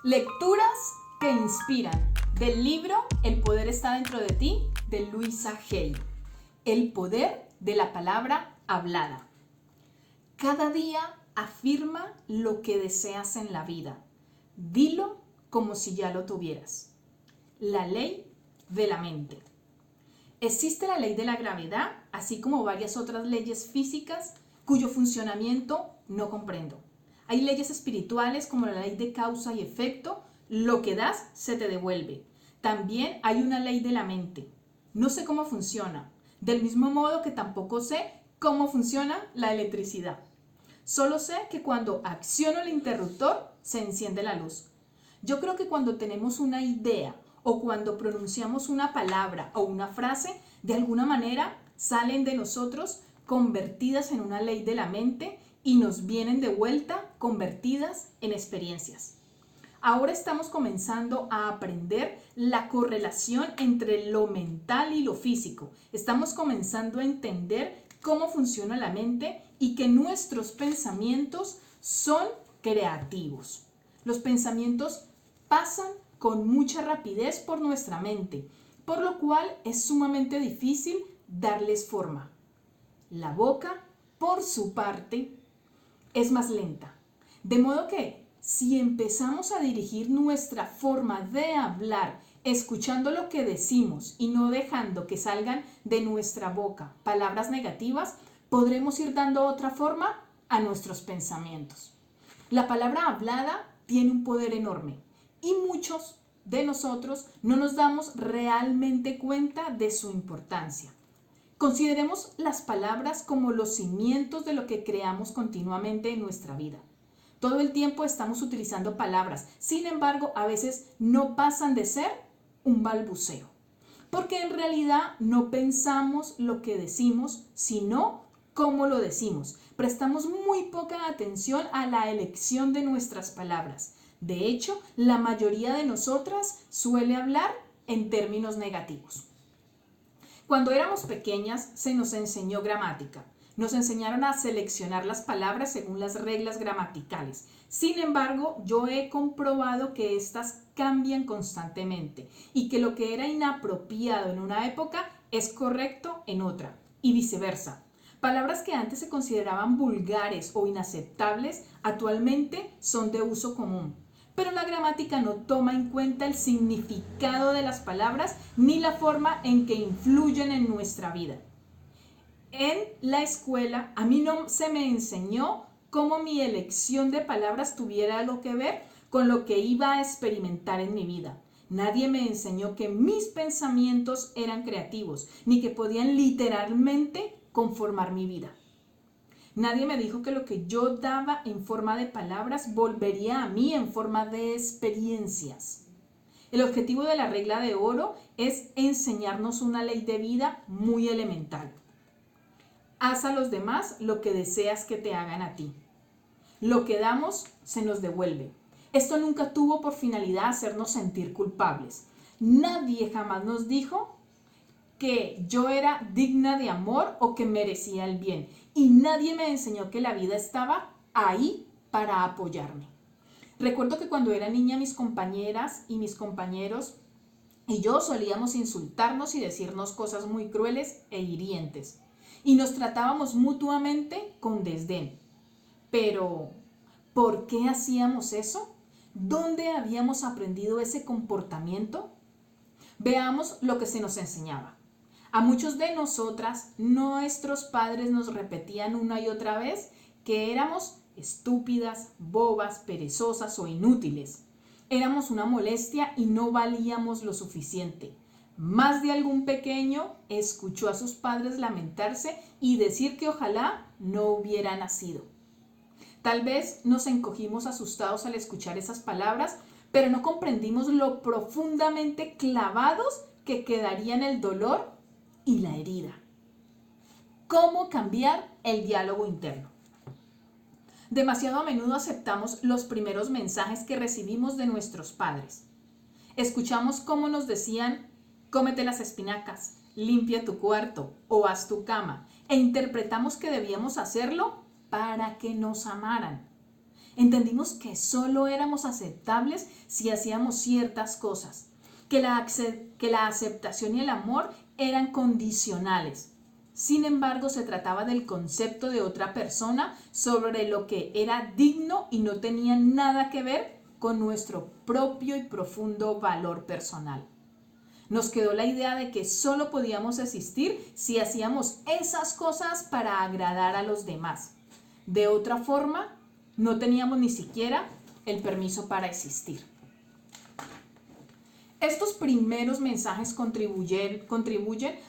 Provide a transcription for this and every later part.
Lecturas que inspiran, del libro El poder está dentro de ti, de Louisa Hay. El poder de la palabra hablada. Cada día afirma lo que deseas en la vida. Dilo como si ya lo tuvieras. La ley de la mente. Existe la ley de la gravedad, así como varias otras leyes físicas cuyo funcionamiento no comprendo. Hay leyes espirituales como la ley de causa y efecto, lo que das se te devuelve. También hay una ley de la mente. No sé cómo funciona, del mismo modo que tampoco sé cómo funciona la electricidad. Solo sé que cuando acciono el interruptor se enciende la luz. Yo creo que cuando tenemos una idea o cuando pronunciamos una palabra o una frase, de alguna manera salen de nosotros convertidas en una ley de la mente y nos vienen de vuelta convertidas en experiencias. Ahora estamos comenzando a aprender la correlación entre lo mental y lo físico. Estamos comenzando a entender cómo funciona la mente y que nuestros pensamientos son creativos. Los pensamientos pasan con mucha rapidez por nuestra mente, por lo cual es sumamente difícil darles forma. La boca, por su parte, es más lenta. De modo que si empezamos a dirigir nuestra forma de hablar, escuchando lo que decimos y no dejando que salgan de nuestra boca palabras negativas, podremos ir dando otra forma a nuestros pensamientos. La palabra hablada tiene un poder enorme y muchos de nosotros no nos damos realmente cuenta de su importancia. Consideremos las palabras como los cimientos de lo que creamos continuamente en nuestra vida. Todo el tiempo estamos utilizando palabras, sin embargo, a veces no pasan de ser un balbuceo, porque en realidad no pensamos lo que decimos, sino cómo lo decimos. Prestamos muy poca atención a la elección de nuestras palabras. De hecho, la mayoría de nosotras suele hablar en términos negativos. Cuando éramos pequeñas se nos enseñó gramática. Nos enseñaron a seleccionar las palabras según las reglas gramaticales. Sin embargo, yo he comprobado que estas cambian constantemente y que lo que era inapropiado en una época es correcto en otra y viceversa. Palabras que antes se consideraban vulgares o inaceptables actualmente son de uso común. Pero la gramática no toma en cuenta el significado de las palabras ni la forma en que influyen en nuestra vida. En la escuela a mí no se me enseñó cómo mi elección de palabras tuviera algo que ver con lo que iba a experimentar en mi vida. Nadie me enseñó que mis pensamientos eran creativos, ni que podían literalmente conformar mi vida. Nadie me dijo que lo que yo daba en forma de palabras volvería a mí en forma de experiencias. El objetivo de la regla de oro es enseñarnos una ley de vida muy elemental. Haz a los demás lo que deseas que te hagan a ti. Lo que damos se nos devuelve. Esto nunca tuvo por finalidad hacernos sentir culpables. Nadie jamás nos dijo que yo era digna de amor o que merecía el bien. Y nadie me enseñó que la vida estaba ahí para apoyarme. Recuerdo que cuando era niña mis compañeras y mis compañeros y yo solíamos insultarnos y decirnos cosas muy crueles e hirientes. Y nos tratábamos mutuamente con desdén. Pero, ¿por qué hacíamos eso? ¿Dónde habíamos aprendido ese comportamiento? Veamos lo que se nos enseñaba. A muchos de nosotras, nuestros padres nos repetían una y otra vez que éramos estúpidas, bobas, perezosas o inútiles. Éramos una molestia y no valíamos lo suficiente. Más de algún pequeño escuchó a sus padres lamentarse y decir que ojalá no hubiera nacido. Tal vez nos encogimos asustados al escuchar esas palabras, pero no comprendimos lo profundamente clavados que quedarían el dolor y la herida. ¿Cómo cambiar el diálogo interno? Demasiado a menudo aceptamos los primeros mensajes que recibimos de nuestros padres. Escuchamos cómo nos decían: cómete las espinacas, limpia tu cuarto o haz tu cama, e interpretamos que debíamos hacerlo para que nos amaran. Entendimos que solo éramos aceptables si hacíamos ciertas cosas, que la aceptación y el amor eran condicionales. Sin embargo, se trataba del concepto de otra persona sobre lo que era digno y no tenía nada que ver con nuestro propio y profundo valor personal. Nos quedó la idea de que solo podíamos existir si hacíamos esas cosas para agradar a los demás. De otra forma, no teníamos ni siquiera el permiso para existir. Estos primeros mensajes contribuyen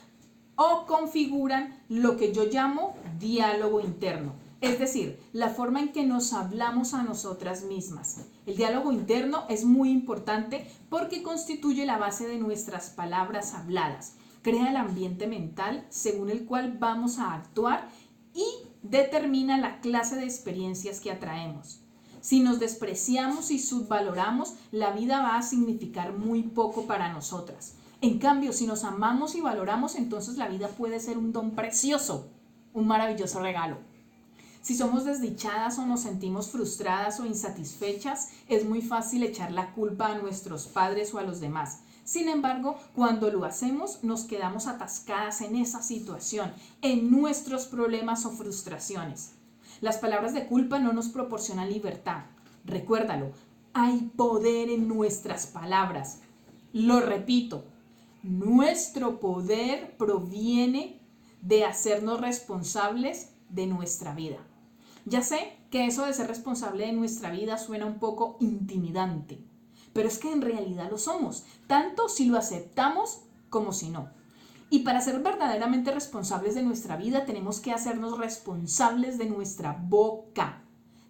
o configuran lo que yo llamo diálogo interno, es decir, la forma en que nos hablamos a nosotras mismas. El diálogo interno es muy importante porque constituye la base de nuestras palabras habladas, crea el ambiente mental según el cual vamos a actuar y determina la clase de experiencias que atraemos. Si nos despreciamos y subvaloramos, la vida va a significar muy poco para nosotras. En cambio, si nos amamos y valoramos, entonces la vida puede ser un don precioso, un maravilloso regalo. Si somos desdichadas o nos sentimos frustradas o insatisfechas, es muy fácil echar la culpa a nuestros padres o a los demás. Sin embargo, cuando lo hacemos, nos quedamos atascadas en esa situación, en nuestros problemas o frustraciones. Las palabras de culpa no nos proporcionan libertad. Recuérdalo, hay poder en nuestras palabras. Lo repito, nuestro poder proviene de hacernos responsables de nuestra vida. Ya sé que eso de ser responsable de nuestra vida suena un poco intimidante, pero es que en realidad lo somos, tanto si lo aceptamos como si no. Y para ser verdaderamente responsables de nuestra vida tenemos que hacernos responsables de nuestra boca.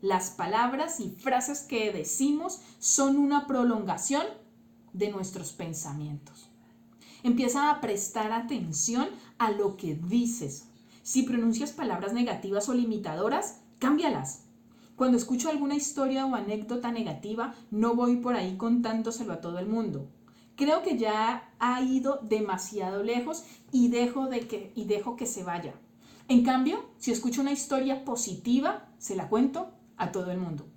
Las palabras y frases que decimos son una prolongación de nuestros pensamientos. Empieza a prestar atención a lo que dices. Si pronuncias palabras negativas o limitadoras, cámbialas. Cuando escucho alguna historia o anécdota negativa, no voy por ahí contándoselo a todo el mundo. Creo que ya ha ido demasiado lejos y dejo que se vaya. En cambio, si escucho una historia positiva, se la cuento a todo el mundo.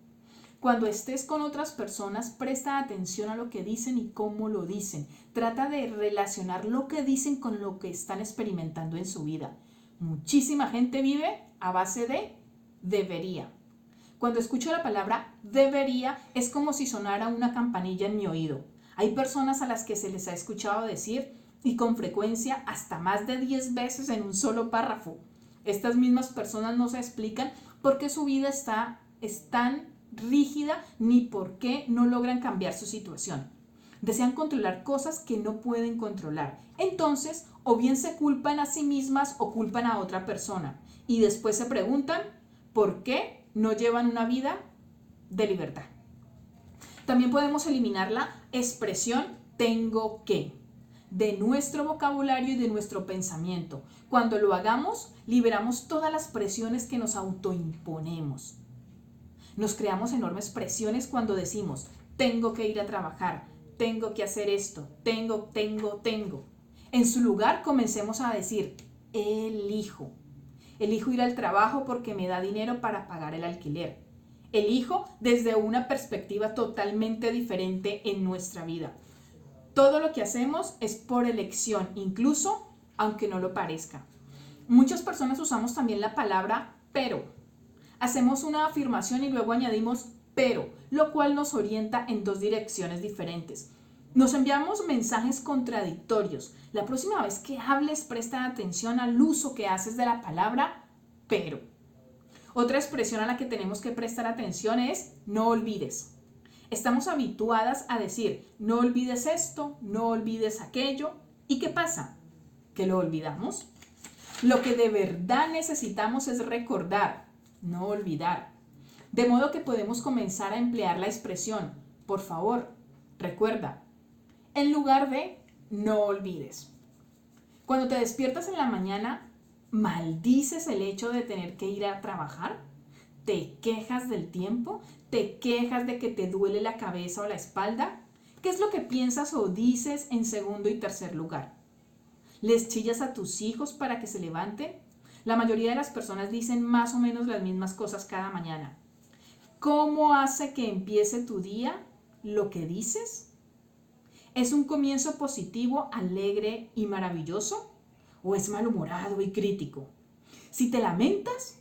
Cuando estés con otras personas, presta atención a lo que dicen y cómo lo dicen. Trata de relacionar lo que dicen con lo que están experimentando en su vida. Muchísima gente vive a base de debería. Cuando escucho la palabra debería, es como si sonara una campanilla en mi oído. Hay personas a las que se les ha escuchado decir, y con frecuencia hasta más de 10 veces en un solo párrafo. Estas mismas personas no se explican por qué su vida es tan rígida ni por qué no logran cambiar su situación. Desean controlar cosas que no pueden controlar. Entonces, o bien se culpan a sí mismas o culpan a otra persona. Y después se preguntan por qué no llevan una vida de libertad. También podemos eliminar la expresión tengo que de nuestro vocabulario y de nuestro pensamiento. Cuando lo hagamos, liberamos todas las presiones que nos autoimponemos. Nos creamos enormes presiones cuando decimos tengo que ir a trabajar, tengo que hacer esto, tengo. En su lugar, comencemos a decir elijo ir al trabajo porque me da dinero para pagar el alquiler. Elijo desde una perspectiva totalmente diferente en nuestra vida. Todo lo que hacemos es por elección, incluso aunque no lo parezca. Muchas personas usamos también la palabra pero. Hacemos una afirmación y luego añadimos pero, lo cual nos orienta en dos direcciones diferentes. Nos enviamos mensajes contradictorios. La próxima vez que hables, presta atención al uso que haces de la palabra pero. Otra expresión a la que tenemos que prestar atención es no olvides. Estamos habituadas a decir no olvides esto, no olvides aquello. ¿Y qué pasa? ¿Que lo olvidamos? Lo que de verdad necesitamos es recordar, no olvidar. De modo que podemos comenzar a emplear la expresión por favor, recuerda, en lugar de no olvides. Cuando te despiertas en la mañana, ¿maldices el hecho de tener que ir a trabajar? ¿Te quejas del tiempo? ¿Te quejas de que te duele la cabeza o la espalda? ¿Qué es lo que piensas o dices en segundo y tercer lugar? ¿Les chillas a tus hijos para que se levanten? La mayoría de las personas dicen más o menos las mismas cosas cada mañana. ¿Cómo hace que empiece tu día lo que dices? ¿Es un comienzo positivo, alegre y maravilloso? ¿O es malhumorado y crítico? Si te lamentas,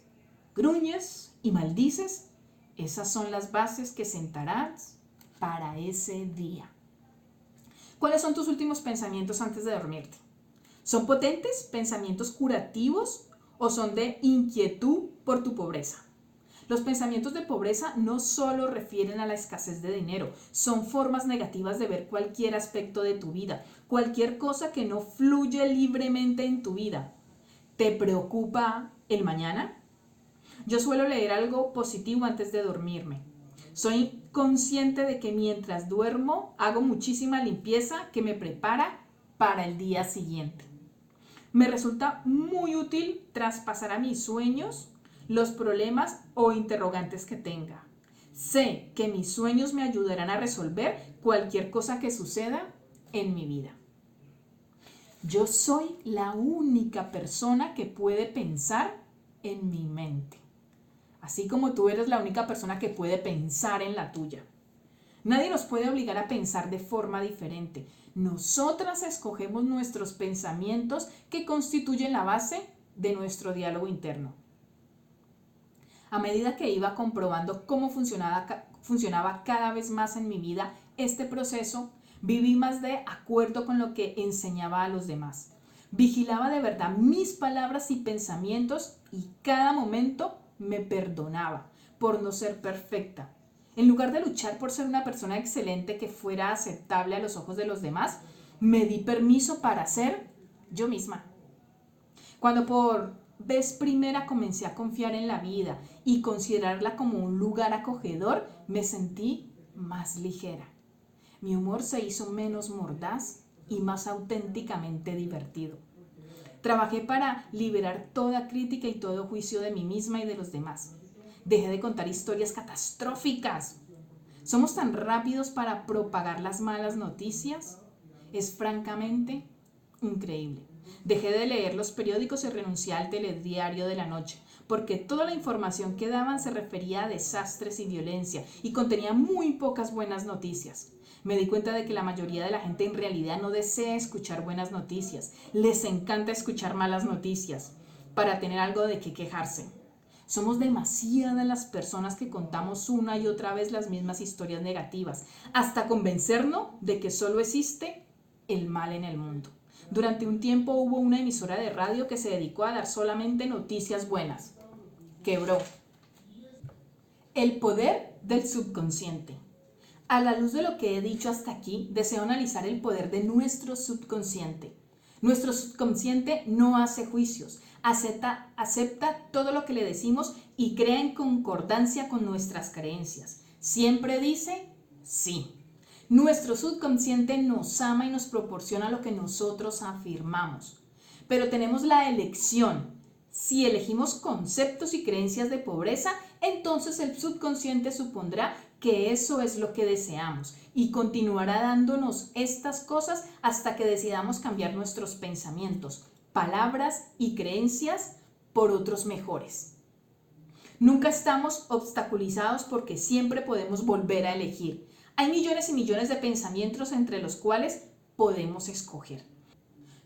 gruñes y maldices, esas son las bases que sentarás para ese día. ¿Cuáles son tus últimos pensamientos antes de dormirte? ¿Son potentes, pensamientos curativos o son de inquietud por tu pobreza? Los pensamientos de pobreza no solo refieren a la escasez de dinero, son formas negativas de ver cualquier aspecto de tu vida, cualquier cosa que no fluye libremente en tu vida. ¿Te preocupa el mañana? Yo suelo leer algo positivo antes de dormirme. Soy consciente de que mientras duermo hago muchísima limpieza que me prepara para el día siguiente. Me resulta muy útil traspasar a mis sueños los problemas o interrogantes que tenga. Sé que mis sueños me ayudarán a resolver cualquier cosa que suceda en mi vida. Yo soy la única persona que puede pensar en mi mente, así como tú eres la única persona que puede pensar en la tuya. Nadie nos puede obligar a pensar de forma diferente. Nosotras escogemos nuestros pensamientos que constituyen la base de nuestro diálogo interno. A medida que iba comprobando cómo funcionaba cada vez más en mi vida este proceso, viví más de acuerdo con lo que enseñaba a los demás. Vigilaba de verdad mis palabras y pensamientos y cada momento me perdonaba por no ser perfecta. En lugar de luchar por ser una persona excelente que fuera aceptable a los ojos de los demás, me di permiso para ser yo misma. Cuando por vez primera comencé a confiar en la vida y considerarla como un lugar acogedor, me sentí más ligera. Mi humor se hizo menos mordaz y más auténticamente divertido. Trabajé para liberar toda crítica y todo juicio de mí misma y de los demás. Dejé de contar historias catastróficas. ¿Somos tan rápidos para propagar las malas noticias? Es francamente increíble. Dejé de leer los periódicos y renuncié al telediario de la noche, porque toda la información que daban se refería a desastres y violencia y contenía muy pocas buenas noticias. Me di cuenta de que la mayoría de la gente en realidad no desea escuchar buenas noticias. Les encanta escuchar malas noticias para tener algo de qué quejarse. Somos demasiadas las personas que contamos una y otra vez las mismas historias negativas, hasta convencernos de que solo existe el mal en el mundo. Durante un tiempo hubo una emisora de radio que se dedicó a dar solamente noticias buenas. Quebró. El poder del subconsciente. A la luz de lo que he dicho hasta aquí, deseo analizar el poder de nuestro subconsciente. Nuestro subconsciente no hace juicios, acepta todo lo que le decimos y crea en concordancia con nuestras creencias. Siempre dice sí. Nuestro subconsciente nos ama y nos proporciona lo que nosotros afirmamos. Pero tenemos la elección. Si elegimos conceptos y creencias de pobreza, entonces el subconsciente supondrá que eso es lo que deseamos y continuará dándonos estas cosas hasta que decidamos cambiar nuestros pensamientos, palabras y creencias por otros mejores. Nunca estamos obstaculizados porque siempre podemos volver a elegir. Hay millones y millones de pensamientos entre los cuales podemos escoger.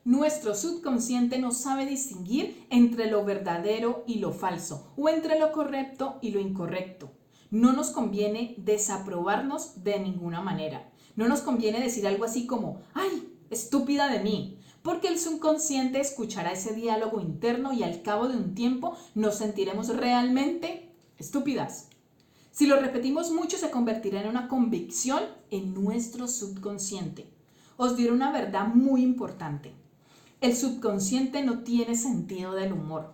Nuestro subconsciente no sabe distinguir entre lo verdadero y lo falso, o entre lo correcto y lo incorrecto. No nos conviene desaprobarnos de ninguna manera. No nos conviene decir algo así como, ¡ay, estúpida de mí! Porque el subconsciente escuchará ese diálogo interno y al cabo de un tiempo nos sentiremos realmente estúpidas. Si lo repetimos mucho, se convertirá en una convicción en nuestro subconsciente. Os diré una verdad muy importante. El subconsciente no tiene sentido del humor.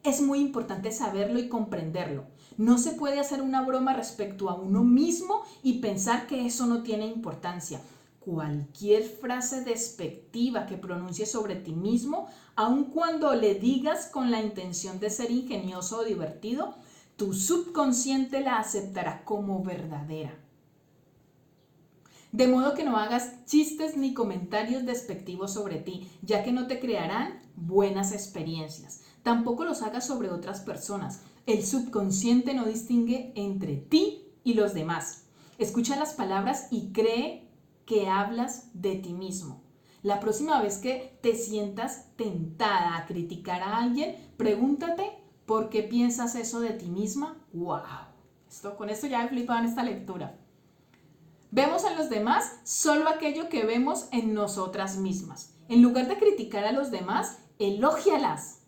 Es muy importante saberlo y comprenderlo. No se puede hacer una broma respecto a uno mismo y pensar que eso no tiene importancia. Cualquier frase despectiva que pronuncies sobre ti mismo, aun cuando le digas con la intención de ser ingenioso o divertido, tu subconsciente la aceptará como verdadera. De modo que no hagas chistes ni comentarios despectivos sobre ti, ya que no te crearán buenas experiencias. Tampoco los hagas sobre otras personas. El subconsciente no distingue entre ti y los demás. Escucha las palabras y cree que hablas de ti mismo. La próxima vez que te sientas tentada a criticar a alguien, pregúntate por qué piensas eso de ti misma. ¡Wow! Con esto ya he flipado en esta lectura. Vemos en los demás solo aquello que vemos en nosotras mismas. En lugar de criticar a los demás, elógialas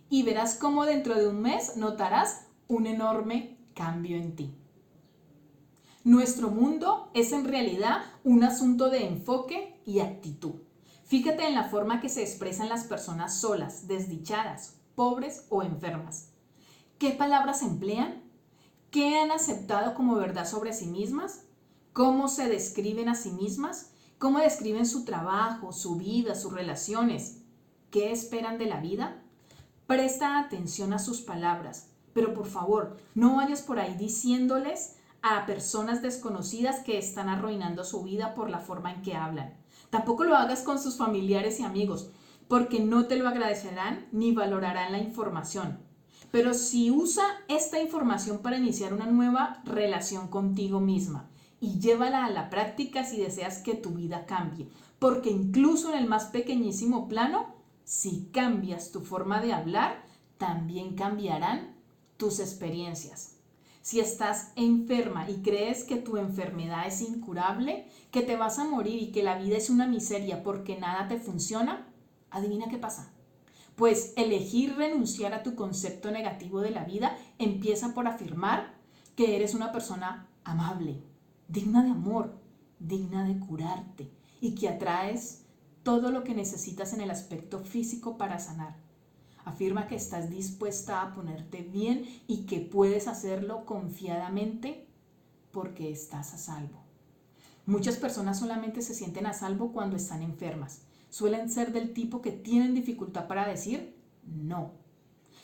y verás cómo dentro de un mes notarás un enorme cambio en ti. Nuestro mundo es en realidad un asunto de enfoque y actitud. Fíjate en la forma que se expresan las personas solas, desdichadas, pobres o enfermas. ¿Qué palabras emplean? ¿Qué han aceptado como verdad sobre sí mismas? ¿Cómo se describen a sí mismas? ¿Cómo describen su trabajo, su vida, sus relaciones? ¿Qué esperan de la vida? Presta atención a sus palabras, pero por favor, no vayas por ahí diciéndoles a personas desconocidas que están arruinando su vida por la forma en que hablan. Tampoco lo hagas con sus familiares y amigos, porque no te lo agradecerán ni valorarán la información. Pero si usa esta información para iniciar una nueva relación contigo misma y llévala a la práctica si deseas que tu vida cambie, porque incluso en el más pequeñísimo plano, si cambias tu forma de hablar, también cambiarán tus experiencias. Si estás enferma y crees que tu enfermedad es incurable, que te vas a morir y que la vida es una miseria porque nada te funciona, adivina qué pasa. Pues elegir renunciar a tu concepto negativo de la vida empieza por afirmar que eres una persona amable, digna de amor, digna de curarte y que atraes todo lo que necesitas en el aspecto físico para sanar. Afirma que estás dispuesta a ponerte bien y que puedes hacerlo confiadamente porque estás a salvo. Muchas personas solamente se sienten a salvo cuando están enfermas. Suelen ser del tipo que tienen dificultad para decir no.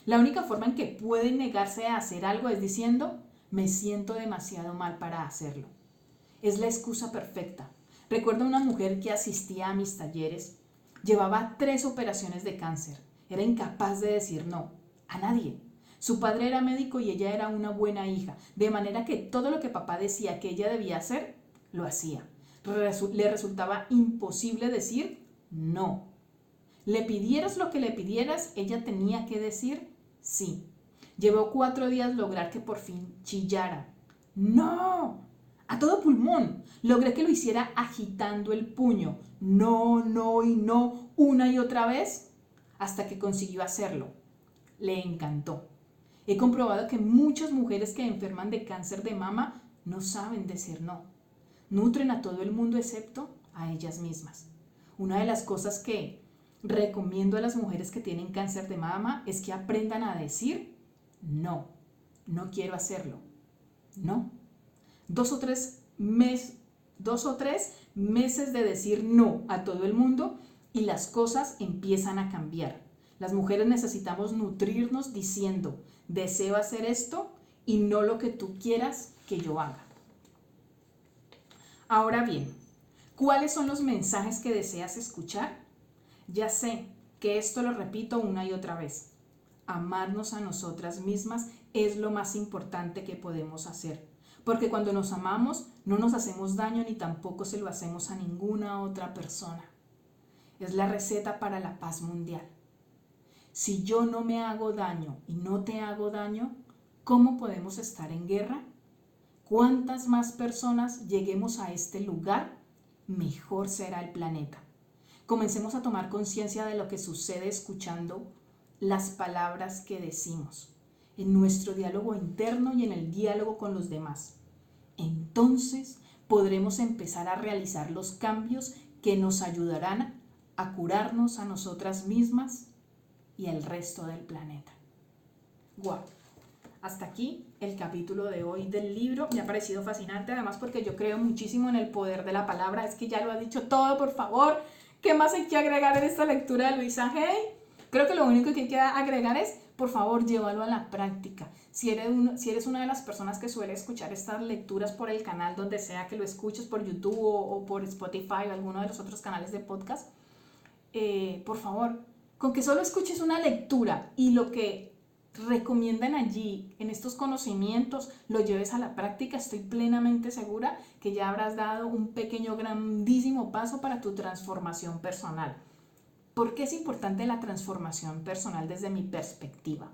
La única forma en que pueden negarse a hacer algo es diciendo, me siento demasiado mal para hacerlo. Es la excusa perfecta. Recuerdo una mujer que asistía a mis talleres, llevaba 3 operaciones de cáncer. Era incapaz de decir no a nadie. Su padre era médico y ella era una buena hija, de manera que todo lo que papá decía que ella debía hacer, lo hacía. Le resultaba imposible decir no. Le pidieras lo que le pidieras, ella tenía que decir sí. Llevó 4 días lograr que por fin chillara. ¡No! A todo pulmón. Logré que lo hiciera agitando el puño. No, no y no, una y otra vez, hasta que consiguió hacerlo. Le encantó. He comprobado que muchas mujeres que enferman de cáncer de mama no saben decir no. Nutren a todo el mundo excepto a ellas mismas. Una de las cosas que recomiendo a las mujeres que tienen cáncer de mama es que aprendan a decir no. No quiero hacerlo. No. 2 o 3 meses de decir no a todo el mundo y las cosas empiezan a cambiar. Las mujeres necesitamos nutrirnos diciendo, deseo hacer esto y no lo que tú quieras que yo haga. Ahora bien, ¿cuáles son los mensajes que deseas escuchar? Ya sé que esto lo repito una y otra vez. Amarnos a nosotras mismas es lo más importante que podemos hacer. Porque cuando nos amamos no nos hacemos daño ni tampoco se lo hacemos a ninguna otra persona. Es la receta para la paz mundial. Si yo no me hago daño y no te hago daño, ¿cómo podemos estar en guerra? Cuantas más personas lleguemos a este lugar, mejor será el planeta. Comencemos a tomar conciencia de lo que sucede escuchando las palabras que decimos, en nuestro diálogo interno y en el diálogo con los demás. Entonces podremos empezar a realizar los cambios que nos ayudarán a curarnos a nosotras mismas y al resto del planeta. ¡Guau! Hasta aquí el capítulo de hoy del libro. Me ha parecido fascinante, además porque yo creo muchísimo en el poder de la palabra. Es que ya lo ha dicho todo, por favor. ¿Qué más hay que agregar en esta lectura de Louisa Hay? Creo que lo único que hay que agregar es, por favor, llévalo a la práctica. Si eres una de las personas que suele escuchar estas lecturas por el canal, donde sea que lo escuches, por YouTube o por Spotify o alguno de los otros canales de podcast, por favor, con que solo escuches una lectura y lo que recomiendan allí, en estos conocimientos, lo lleves a la práctica, estoy plenamente segura que ya habrás dado un pequeño, grandísimo paso para tu transformación personal. ¿Por qué es importante la transformación personal desde mi perspectiva?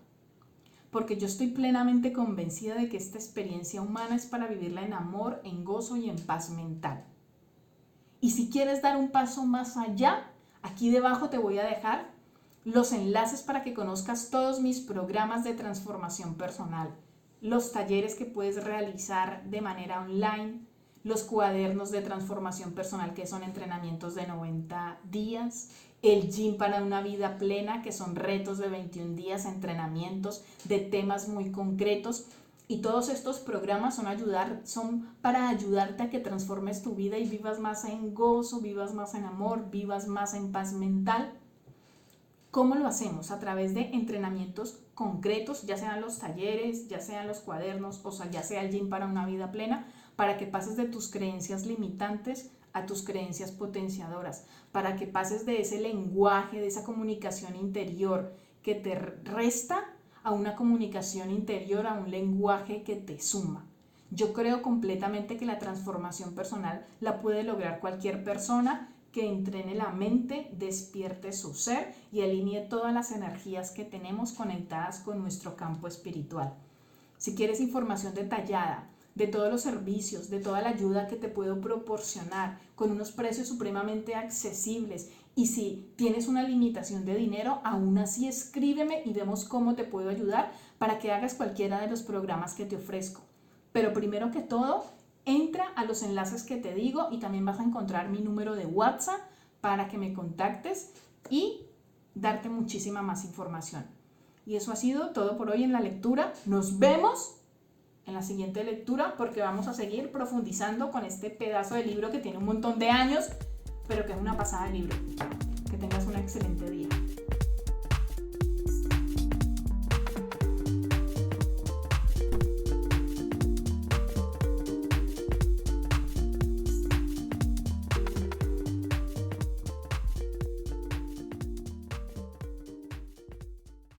Porque yo estoy plenamente convencida de que esta experiencia humana es para vivirla en amor, en gozo y en paz mental. Y si quieres dar un paso más allá, aquí debajo te voy a dejar los enlaces para que conozcas todos mis programas de transformación personal, los talleres que puedes realizar de manera online, los cuadernos de transformación personal que son entrenamientos de 90 días, el gym para una vida plena que son retos de 21 días, entrenamientos de temas muy concretos. Y todos estos programas son para ayudarte a que transformes tu vida y vivas más en gozo, vivas más en amor, vivas más en paz mental. ¿Cómo lo hacemos? A través de entrenamientos concretos, ya sean los talleres, ya sean los cuadernos, o sea, ya sea el gym para una vida plena, para que pases de tus creencias limitantes a tus creencias potenciadoras, para que pases de ese lenguaje, de esa comunicación interior que te resta, a una comunicación interior, a un lenguaje que te suma. Yo creo completamente que la transformación personal la puede lograr cualquier persona que entrene la mente, despierte su ser y alinee todas las energías que tenemos conectadas con nuestro campo espiritual. Si quieres información detallada de todos los servicios, de toda la ayuda que te puedo proporcionar con unos precios supremamente accesibles, y si tienes una limitación de dinero, aún así escríbeme y vemos cómo te puedo ayudar para que hagas cualquiera de los programas que te ofrezco. Pero primero que todo, entra a los enlaces que te digo y también vas a encontrar mi número de WhatsApp para que me contactes y darte muchísima más información. Y eso ha sido todo por hoy en la lectura. Nos vemos en la siguiente lectura porque vamos a seguir profundizando con este pedazo de libro que tiene un montón de años, pero que es una pasada de libro. Que tengas un excelente día.